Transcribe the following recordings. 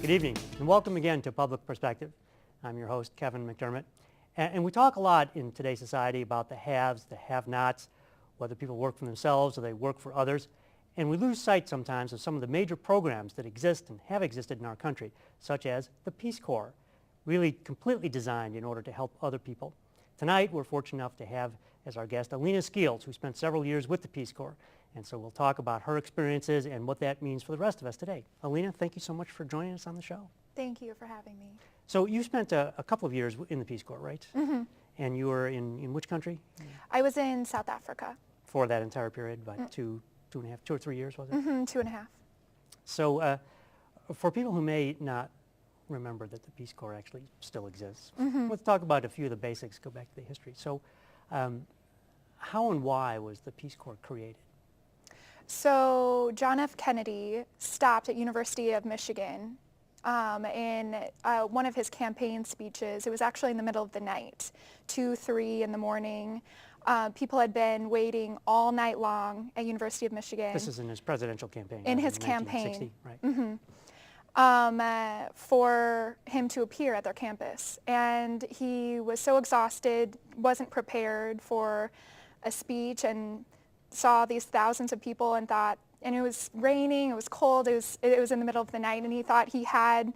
Good evening, and welcome again to Public Perspective. I'm your host, Kevin McDermott. And we talk a lot in today's society about the haves, the have-nots, whether people work for themselves or they work for others. And we lose sight sometimes of some of the major programs that exist and have existed in our country, such as the Peace Corps, really completely designed in order to help other people. Tonight, we're fortunate enough to have as our guest Alena Skeels, who spent several years with the Peace Corps. And so we'll talk about her experiences and what that means for the rest of us today. Alena, thank you so much for joining us on the show. Thank you for having me. So you spent a couple of years in the Peace Corps, right? Mm-hmm. And you were in which country? I was in South Africa. For that entire period, about two or 3 years, was it? Mm-hmm, 2.5. So for people who may not remember that the Peace Corps actually still exists, let's talk about a few of the basics, go back to the history. So how and why was the Peace Corps created? So John F. Kennedy stopped at University of Michigan in one of his campaign speeches. It was actually in the middle of the night, 2, 3 in the morning. People had been waiting all night long at University of Michigan. This is in his presidential campaign. In his campaign. Right. For him to appear at their campus. And he was so exhausted, wasn't prepared for a speech, and saw these thousands of people and thought, and it was raining, it was cold, it was in the middle of the night, and he thought he had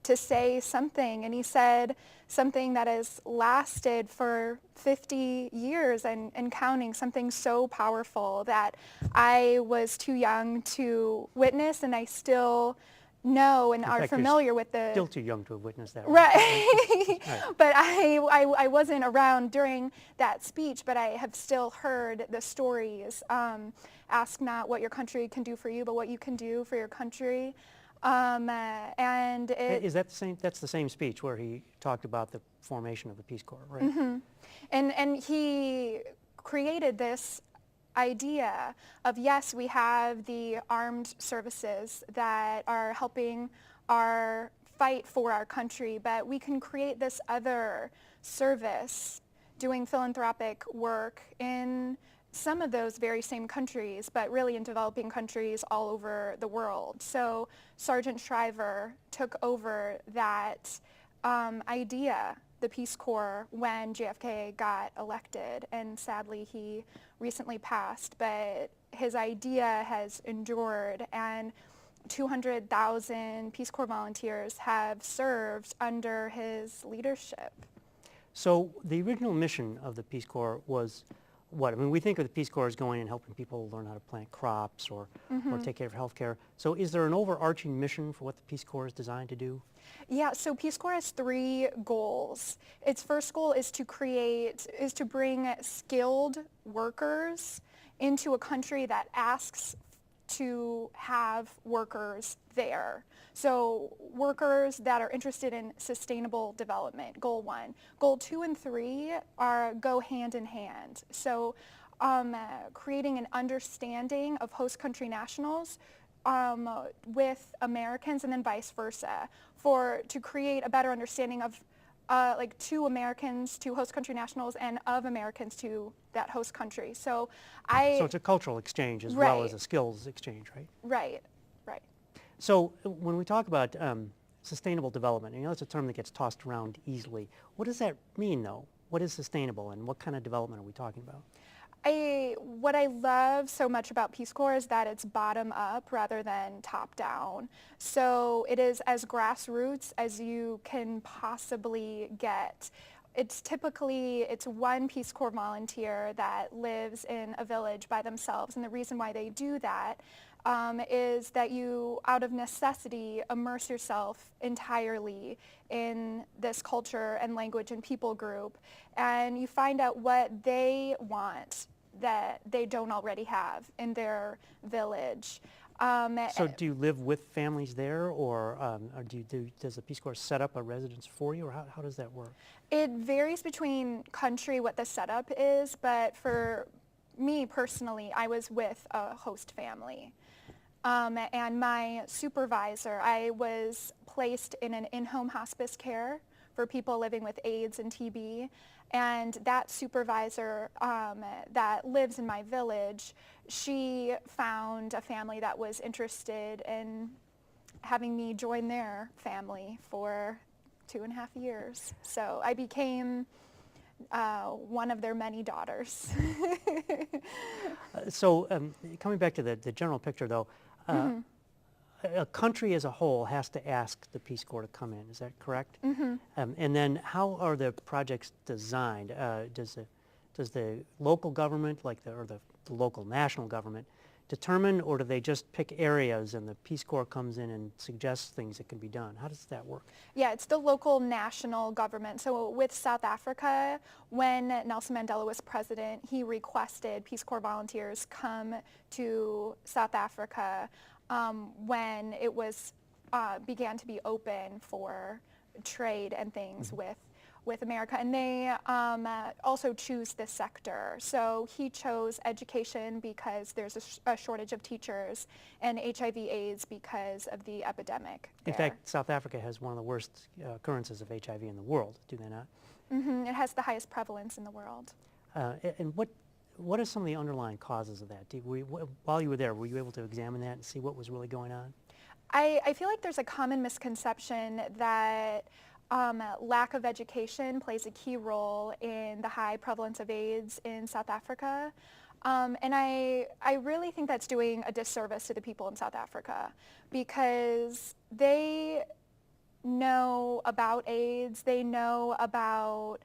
to say something, and he said something that has lasted for 50 years and counting, something so powerful that I was too young to witness, and I still know and are familiar with the... Still too young to have witnessed that. Right. Right. But I wasn't around during that speech, but I have still heard the stories. Ask not what your country can do for you, but what you can do for your country. And is that the same? That's the same speech where he talked about the formation of the Peace Corps, right? Mm-hmm. And he created this idea of, yes, we have the armed services that are helping our fight for our country, but we can create this other service doing philanthropic work in some of those very same countries, but really in developing countries all over the world. So Sergeant Shriver took over that idea, the Peace Corps, when JFK got elected, and sadly he recently passed, but his idea has endured, and 200,000 Peace Corps volunteers have served under his leadership. So the original mission of the Peace Corps was what? I mean, we think of the Peace Corps as going and helping people learn how to plant crops or take care of health care. So is there an overarching mission for what the Peace Corps is designed to do? Yeah, so Peace Corps has 3 goals. Its first goal is to bring skilled workers into a country that asks to have workers there. So workers that are interested in sustainable development, goal 1. Goal 2 and 3 go hand in hand. So creating an understanding of host country nationals with Americans, and then vice versa, to create a better understanding of to Americans to host country nationals and of Americans to that host country. So it's a cultural exchange as well as a skills exchange, right? Right, right. So when we talk about sustainable development, you know, it's a term that gets tossed around easily. What does that mean, though? What is sustainable, and what kind of development are we talking about? What I love so much about Peace Corps is that it's bottom up rather than top down. So it is as grassroots as you can possibly get. It's one Peace Corps volunteer that lives in a village by themselves, and the reason why they do that is that you, out of necessity, immerse yourself entirely in this culture and language and people group, and you find out what they want that they don't already have in their village. So do you live with families there, or does the Peace Corps set up a residence for you, or how does that work? It varies between country what the setup is, but for me personally, I was with a host family. And my supervisor, I was placed in an in-home hospice care for people living with AIDS and TB. And that supervisor that lives in my village, she found a family that was interested in having me join their family for 2.5 years. So I became one of their many daughters. Coming back to the general picture, though, a country as a whole has to ask the Peace Corps to come in. Is that correct? And then how are the projects designed? Does the local government, or the local national government, determine, or do they just pick areas and the Peace Corps comes in and suggests things that can be done? How does that work? Yeah, it's the local national government. So with South Africa, when Nelson Mandela was president, he requested Peace Corps volunteers come to South Africa when it was began to be open for trade and things with America, and they also choose this sector. So he chose education because there's a shortage of teachers, and HIV/AIDS because of the epidemic there. In fact, South Africa has one of the worst occurrences of HIV in the world, do they not? It has the highest prevalence in the world. And what are some of the underlying causes of that? While you were there, were you able to examine that and see what was really going on? I feel like there's a common misconception that lack of education plays a key role in the high prevalence of AIDS in South Africa. And I really think that's doing a disservice to the people in South Africa, because they know about AIDS, they know about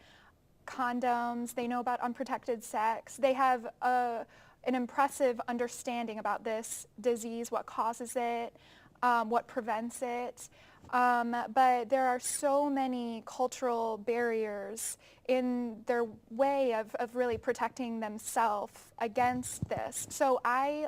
condoms, they know about unprotected sex. They have an impressive understanding about this disease, what causes it, what prevents it. But there are so many cultural barriers in their way of really protecting themselves against this. So I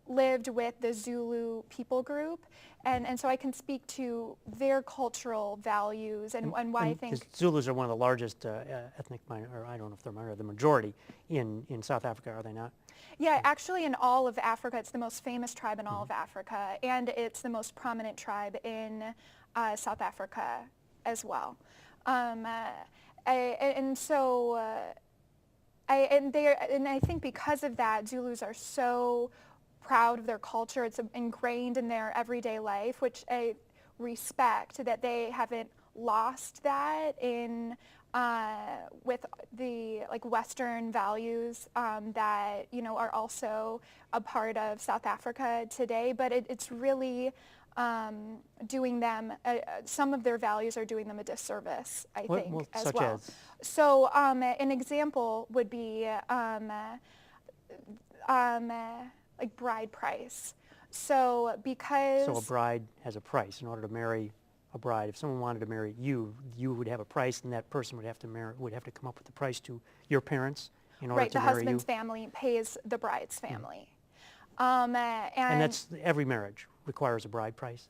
lived with the Zulu people group, and so I can speak to their cultural values and why I think... Zulus are one of the largest ethnic or I don't know if they're the majority in South Africa, are they not? Yeah, actually in all of Africa, it's the most famous tribe in all of Africa, and it's the most prominent tribe in South Africa as well. And I think because of that, Zulus are so proud of their culture. It's ingrained in their everyday life, which I respect that they haven't lost that in with the Western values that are also a part of South Africa today. But it's really doing them, some of their values are doing them a disservice, I think, as such well. As? So an example would be like bride price. So because... So a bride has a price. In order to marry a bride, if someone wanted to marry you, you would have a price, and that person would have to come up with the price to your parents in order to marry you. Right, the husband's family pays the bride's family. And that's every marriage requires a bride price.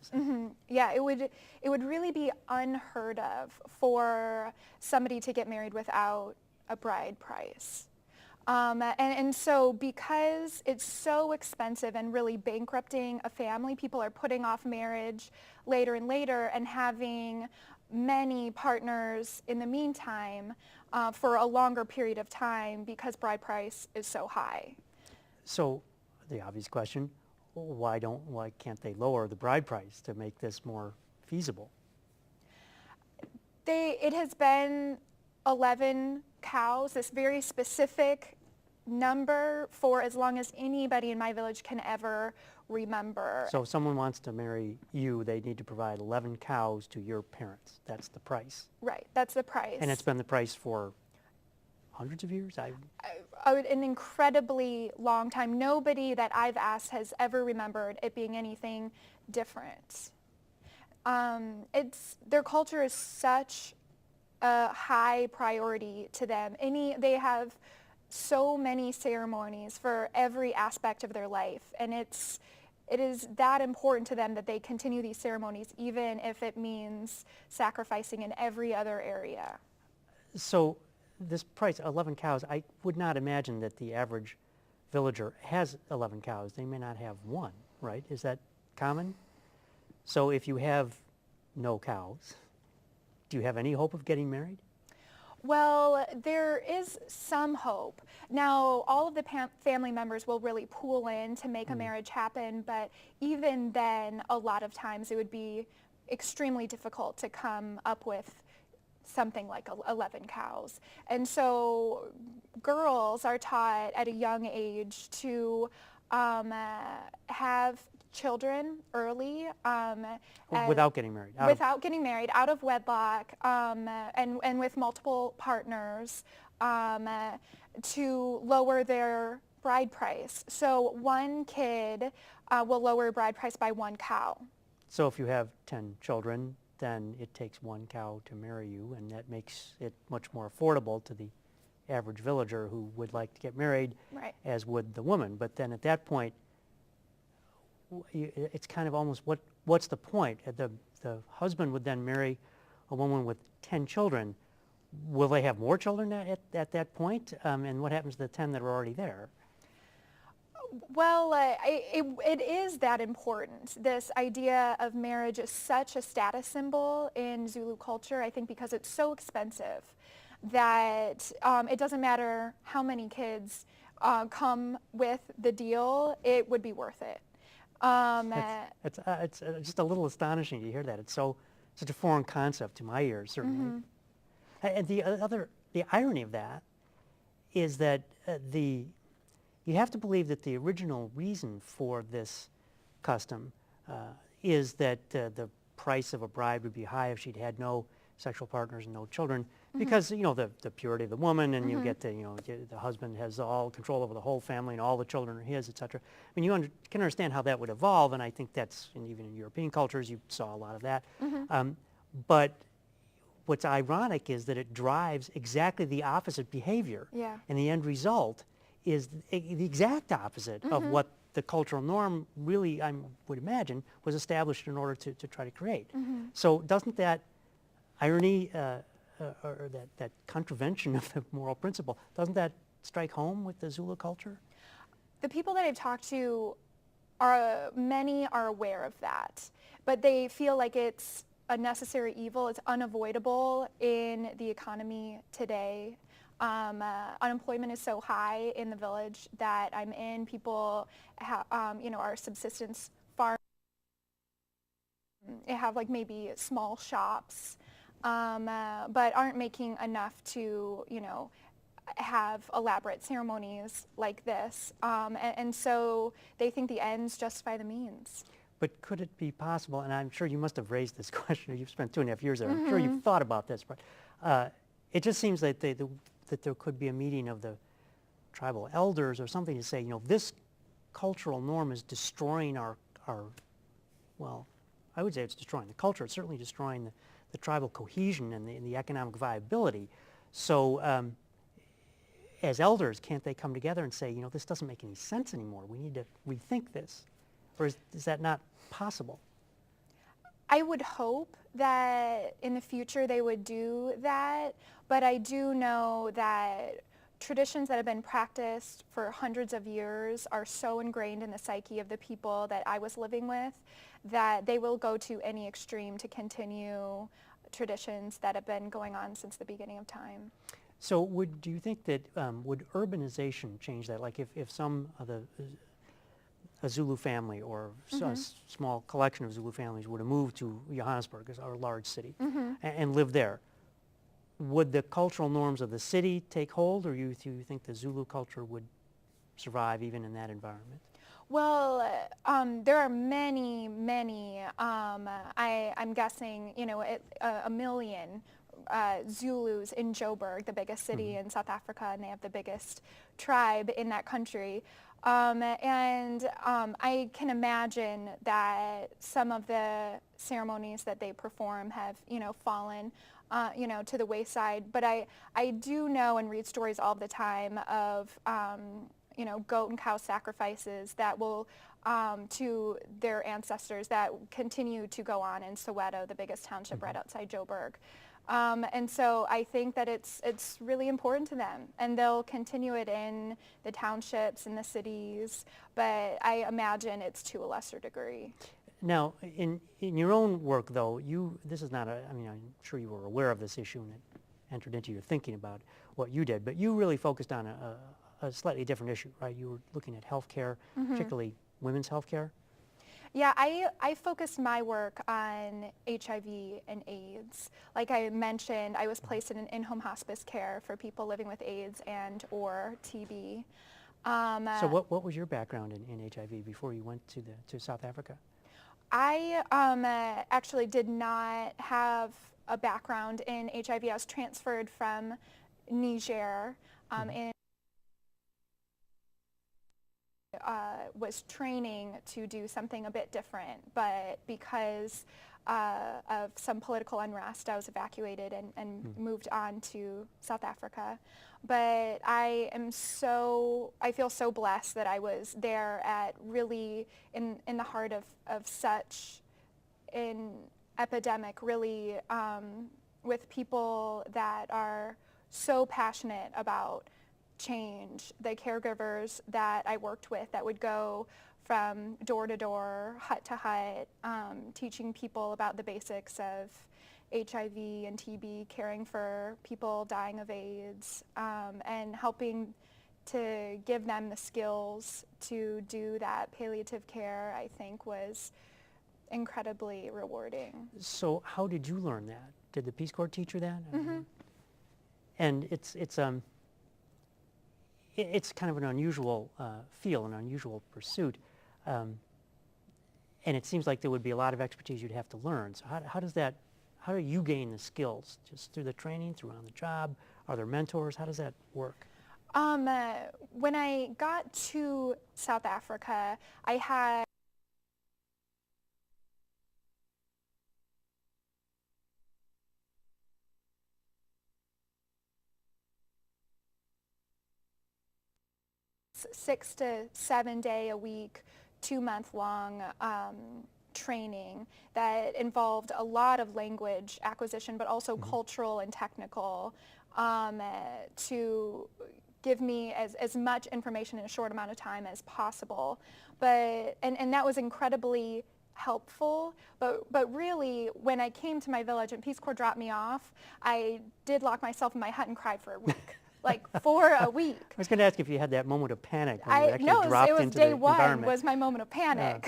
Yeah, it would really be unheard of for somebody to get married without a bride price. And so because it's so expensive and really bankrupting a family, people are putting off marriage later and later and having many partners in the meantime for a longer period of time because bride price is so high. So the obvious question, why can't they lower the bride price to make this more feasible? It has been 11 cows, this very specific number for as long as anybody in my village can ever remember. So if someone wants to marry you, they need to provide 11 cows to your parents. That's the price. Right, that's the price. And it's been the price for hundreds of years? An incredibly long time. Nobody that I've asked has ever remembered it being anything different. Their culture is such a high priority to them. They have so many ceremonies for every aspect of their life, and it is that important to them that they continue these ceremonies even if it means sacrificing in every other area. So this price, 11 cows, I would not imagine that the average villager has 11 cows. They may not have one, right? Is that common? So if you have no cows, do you have any hope of getting married? Well, there is some hope. Now, all of the family members will really pool in to make a marriage happen, but even then, a lot of times it would be extremely difficult to come up with something like 11 cows. And so girls are taught at a young age to have children early, Without getting married? without getting married, out of wedlock, and with multiple partners, to lower their bride price. So one kid will lower bride price by one cow. So if you have 10 children, then it takes one cow to marry you, and that makes it much more affordable to the average villager who would like to get married, Right. as would the woman. But then at that point, it's kind of almost what's the point? The husband would then marry a woman with 10 children. Will they have more children at that point? And what happens to the 10 that are already there? Well, it is that important. This idea of marriage is such a status symbol in Zulu culture, I think, because it's so expensive that it doesn't matter how many kids come with the deal, it would be worth it. It's just a little astonishing to hear that. It's such a foreign concept to my ears, certainly. And the irony of that is that you have to believe that the original reason for this custom is that the price of a bride would be high if she'd had no sexual partners and no children, because the purity of the woman, and you get the husband has all control over the whole family and all the children are his, etc. I mean, you can understand how that would evolve, and I think that's even in European cultures you saw a lot of that. But what's ironic is that it drives exactly the opposite behavior, and the end result is the exact opposite of what the cultural norm really, I would imagine, was established in order to try to create. So doesn't that irony or that contravention of the moral principle, doesn't that strike home with the Zulu culture? The people that I've talked to, many are aware of that, but they feel like it's a necessary evil. It's unavoidable in the economy today. Unemployment is so high in the village that I'm in. People are subsistence farmers. They have like maybe small shops, but aren't making enough to, have elaborate ceremonies like this. And so they think the ends justify the means. But could it be possible, and I'm sure you must have raised this question, you've spent 2.5 years there, I'm sure you've thought about this, but it just seems that that there could be a meeting of the tribal elders or something to say, this cultural norm is destroying our well, I would say it's destroying the culture. It's certainly destroying the tribal cohesion and the economic viability. So as elders, can't they come together and say, this doesn't make any sense anymore. We need to rethink this. Or is that not possible? I would hope that in the future they would do that, but I do know that traditions that have been practiced for hundreds of years are so ingrained in the psyche of the people that I was living with that they will go to any extreme to continue traditions that have been going on since the beginning of time. So do you think that would urbanization change that? Like if some of a Zulu family or a small collection of Zulu families were to move to Johannesburg, our large city, and live there, would the cultural norms of the city take hold, or do you think the Zulu culture would survive even in that environment? Well, there are many, I'm guessing, a million Zulus in Joburg, the biggest city in South Africa, and they have the biggest tribe in that country. I can imagine that some of the ceremonies that they perform have, fallen, to the wayside. But I do know and read stories all the time of, goat and cow sacrifices that will, to their ancestors that continue to go on in Soweto, the biggest township right outside Joburg. And so I think that it's really important to them, and they'll continue it in the townships and the cities, but I imagine it's to a lesser degree. Now, in your own work, though, this is not I'm sure you were aware of this issue, and entered into your thinking about what you did. But you really focused on a slightly different issue, right? You were looking at healthcare, particularly women's healthcare. Yeah, I focused my work on HIV and AIDS. Like I mentioned, I was placed in an in-home hospice care for people living with AIDS and or TB. So what was your background in HIV before you went to South Africa? I actually did not have a background in HIV. I was transferred from Niger and was training to do something a bit different, but because of some political unrest, I was evacuated and moved on to South Africa. But I feel so blessed that I was there at really in the heart of such an epidemic, really with people that are so passionate about change. The caregivers that I worked with that would go from door to door, hut to hut, teaching people about the basics of HIV and TB, caring for people dying of AIDS, and helping to give them the skills to do that palliative care, I think was incredibly rewarding. So how did you learn that? Did the Peace Corps teach you that? And it's kind of an unusual field, an unusual pursuit, and it seems like there would be a lot of expertise you'd have to learn. So how do you gain the skills? Just through the training, through on the job? Are there mentors? How does that work? When I got to South Africa, I had a 6 to 7 day a week, 2-month long training that involved a lot of language acquisition, but also cultural and technical, to give me as much information in a short amount of time as possible. And that was incredibly helpful, but really when I came to my village and Peace Corps dropped me off, I did lock myself in my hut and cry for a week. Like for a week. I was going to ask if you had that moment of panic when you actually dropped into the environment. No, it was day one was my moment of panic.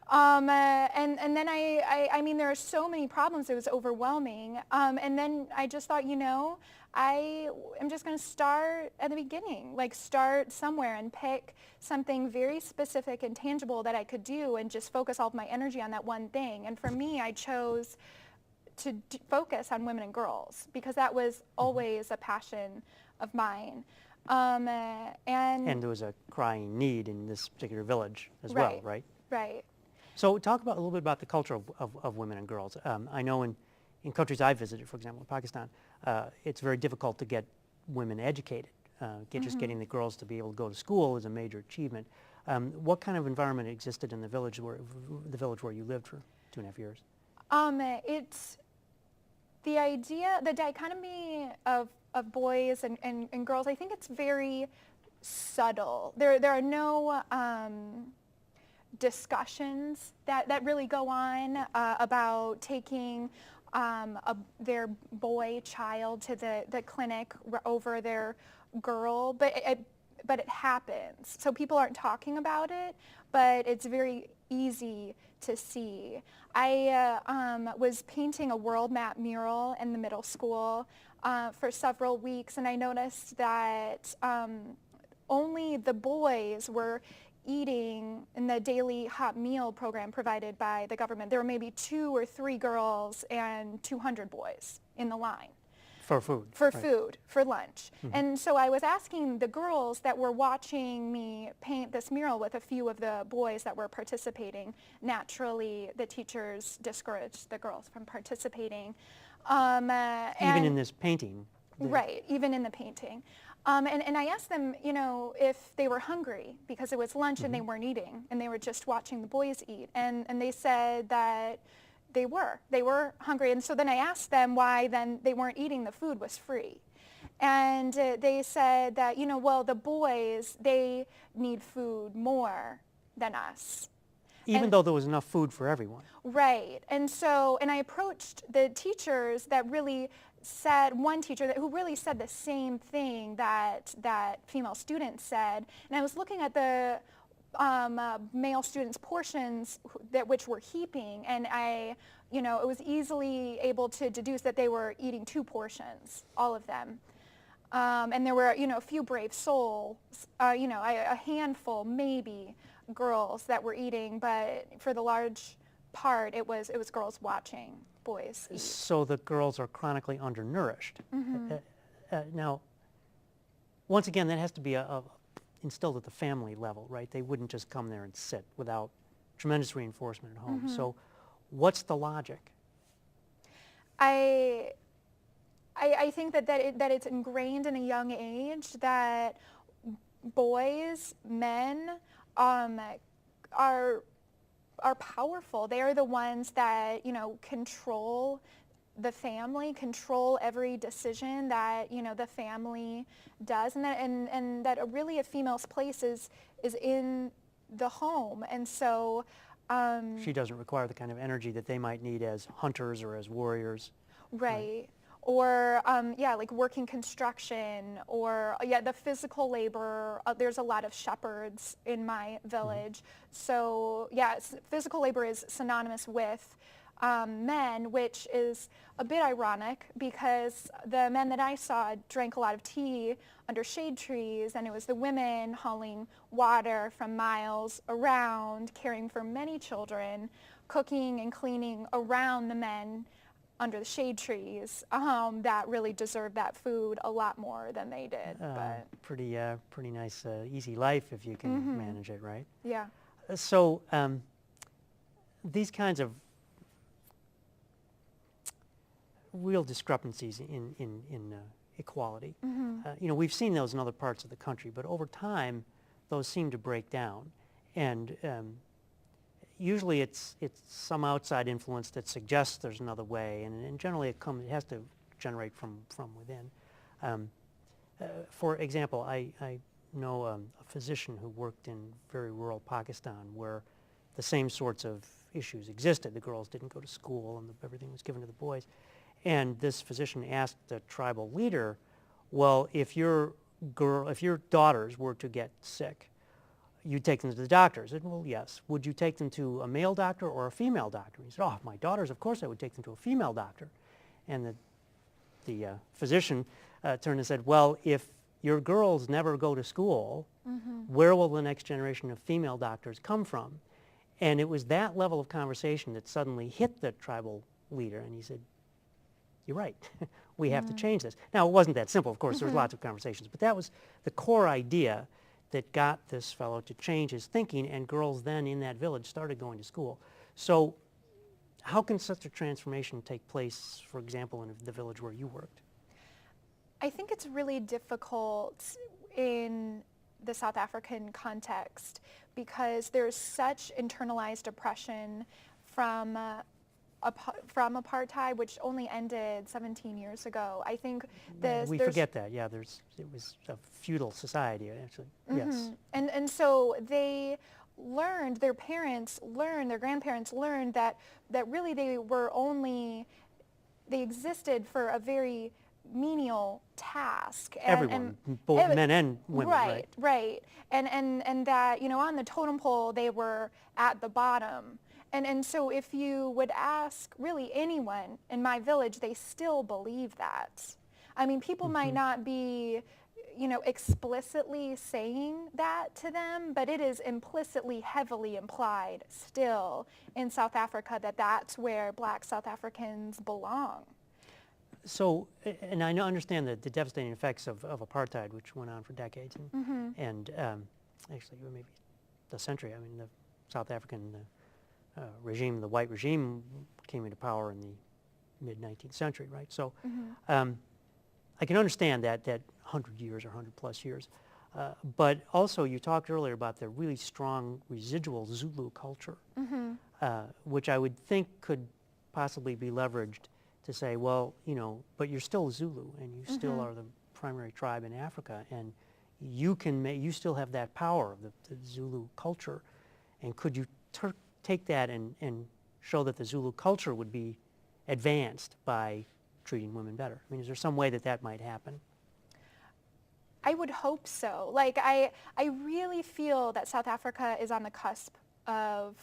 And then I mean, there are so many problems. It was overwhelming. And then I just thought, I am just going to start at the beginning, like start somewhere and pick something very specific and tangible that I could do and just focus all of my energy on that one thing. And for me, I chose to focus on women and girls because that was always a passion of mine. And there was a crying need in this particular village as well, right? Right. So talk a little bit about the culture of women and girls. I know in countries I've visited, for example, Pakistan, it's very difficult to get women educated. Just getting the girls to be able to go to school is a major achievement. What kind of environment existed in the village where you lived for 2.5 years? It's the idea, the dichotomy of boys and girls, I think it's very subtle. There are no discussions that really go on about taking their boy child to the clinic over their girl, but it happens. So people aren't talking about it, but it's very easy to see. I was painting a world map mural in the middle school for several weeks, and I noticed that only the boys were eating in the daily hot meal program provided by the government. There were maybe 2 or 3 girls and 200 boys in the line. For food. For food, for lunch. And so I was asking the girls that were watching me paint this mural with a few of the boys that were participating. Naturally, the teachers discouraged the girls from participating. Even in this painting. Right, even in the painting. And I asked them, if they were hungry because it was lunch and they weren't eating and they were just watching the boys eat. And they said that they were hungry. And so then I asked them why then they weren't eating, the food was free. And they said that, well, the boys, they need food more than us. Even though there was enough food for everyone. Right. And so, and I approached the teachers that really said, one teacher who really said the same thing that female students said. And I was looking at the male students' portions which were heaping, and it was easily able to deduce that they were eating 2 portions, all of them. And there were, a few brave souls, a handful maybe girls that were eating, but for the large part, it was girls watching boys eat. So the girls are chronically undernourished. Now, once again, that has to be instilled at the family level, right? They wouldn't just come there and sit without tremendous reinforcement at home. So what's the logic? I think that it's ingrained in a young age that boys, men, are powerful. They are the ones that control the family, control every decision that the family does, and that really a female's place is in the home. And so she doesn't require the kind of energy that they might need as hunters or as warriors. Right. Or, like working construction, or, the physical labor. There's a lot of shepherds in my village. So, physical labor is synonymous with men, which is a bit ironic because the men that I saw drank a lot of tea under shade trees, and it was the women hauling water from miles around, caring for many children, cooking and cleaning around the men under the shade trees that really deserved that food a lot more than they did. But pretty nice, easy life if you can manage it, right? Yeah. So these kinds of real discrepancies in equality, we've seen those in other parts of the country, but over time, those seem to break down, and usually it's some outside influence that suggests there's another way, and generally it has to generate from within. For example, I know a physician who worked in very rural Pakistan where the same sorts of issues existed. The girls didn't go to school and everything was given to the boys. And this physician asked the tribal leader, well, if your daughters were to get sick, you'd take them to the doctor. I said, well, yes. Would you take them to a male doctor or a female doctor? He said, oh, my daughters, of course I would take them to a female doctor. And the physician turned and said, well, if your girls never go to school, where will the next generation of female doctors come from? And it was that level of conversation that suddenly hit the tribal leader, and he said, you're right. We have to change this. Now, it wasn't that simple, of course. There was lots of conversations, but that was the core idea that got this fellow to change his thinking, and girls then in that village started going to school. So how can such a transformation take place, for example, in the village where you worked? I think it's really difficult in the South African context because there's such internalized oppression from apartheid, which only ended 17 years ago. I think we forget that. Yeah, it was a feudal society, actually. Yes. And so they learned, their grandparents learned that really they existed for a very menial task. Everyone, both men and women, right? Right. And that, on the totem pole, they were at the bottom. And so if you would ask really anyone in my village, they still believe that. I mean, people might not be, explicitly saying that to them, but it is implicitly, heavily implied still in South Africa that that's where Black South Africans belong. So, and I understand the devastating effects of apartheid, which went on for decades, and actually maybe a century. I mean, the South African regime, the white regime, came into power in the mid-19th century, right? So I can understand that 100 years or 100 plus years. But also you talked earlier about the really strong residual Zulu culture, which I would think could possibly be leveraged to say, well, but you're still Zulu and you still are the primary tribe in Africa, and you still have that power of the Zulu culture, and could you take that and show that the Zulu culture would be advanced by treating women better? I mean, is there some way that that might happen? I would hope so. Like, I really feel that South Africa is on the cusp of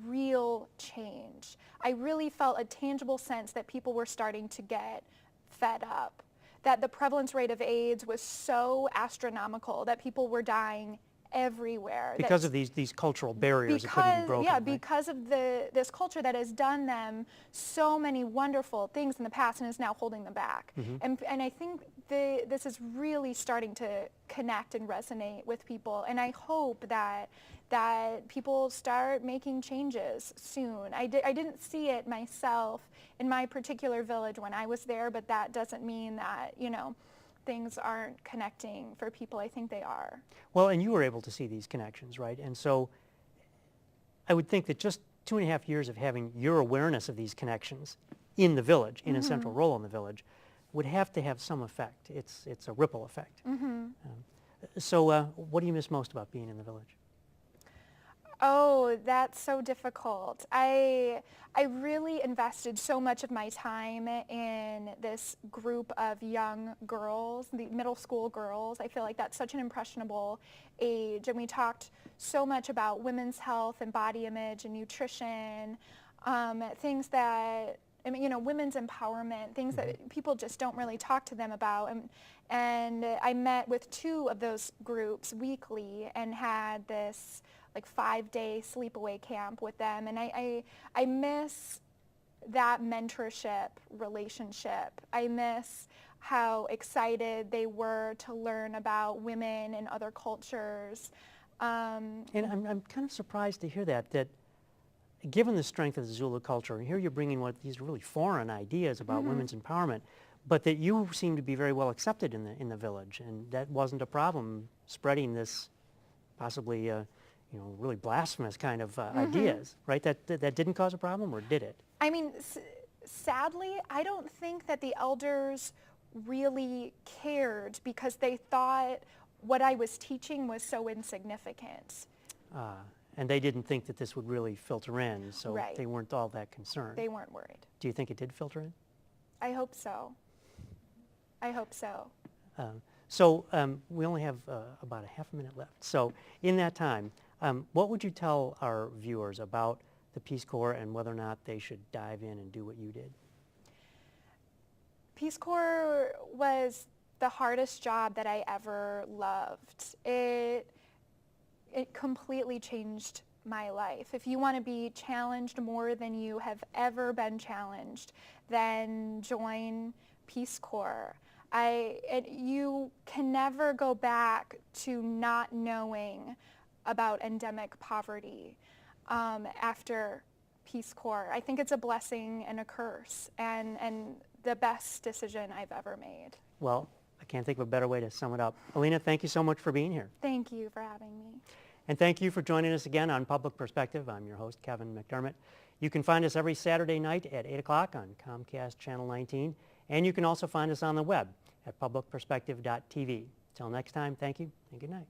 real change. I really felt a tangible sense that people were starting to get fed up, that the prevalence rate of AIDS was so astronomical that people were dying everywhere. Because of these cultural barriers that couldn't be broken, yeah, right? because of this culture that has done them so many wonderful things in the past and is now holding them back. And I think this is really starting to connect and resonate with people. And I hope that people start making changes soon. I didn't see it myself in my particular village when I was there, but that doesn't mean that, things aren't connecting for people. I think they are. Well, and you were able to see these connections, right? And so I would think that just 2.5 years of having your awareness of these connections in the village, in a central role in the village, would have to have some effect. It's a ripple effect. So what do you miss most about being in the village? Oh, that's so difficult. I really invested so much of my time in this group of young girls, the middle school girls. I feel like that's such an impressionable age, and we talked so much about women's health and body image and nutrition, things that, women's empowerment, things that people just don't really talk to them about. And I met with 2 of those groups weekly and had this 5-day sleepaway camp with them. And I miss that mentorship relationship. I miss how excited they were to learn about women and other cultures. And I'm kind of surprised to hear that given the strength of the Zulu culture, and here you're bringing these really foreign ideas about women's empowerment, but that you seem to be very well accepted in the village, and that wasn't a problem spreading this possibly really blasphemous kind of ideas, right? That didn't cause a problem, or did it? I mean, sadly, I don't think that the elders really cared because they thought what I was teaching was so insignificant. And they didn't think that this would really filter in, so Right. they weren't all that concerned. They weren't worried. Do you think it did filter in? I hope so. I hope so. So we only have about a half a minute left. So in that time, what would you tell our viewers about the Peace Corps and whether or not they should dive in and do what you did? Peace Corps was the hardest job that I ever loved. It completely changed my life. If you want to be challenged more than you have ever been challenged, then join Peace Corps. You can never go back to not knowing about endemic poverty after Peace Corps. I think it's a blessing and a curse, and the best decision I've ever made. Well, I can't think of a better way to sum it up. Alena, thank you so much for being here. Thank you for having me. And thank you for joining us again on Public Perspective. I'm your host, Kevin McDermott. You can find us every Saturday night at 8 o'clock on Comcast Channel 19, and you can also find us on the web at publicperspective.tv. Till next time, thank you and good night.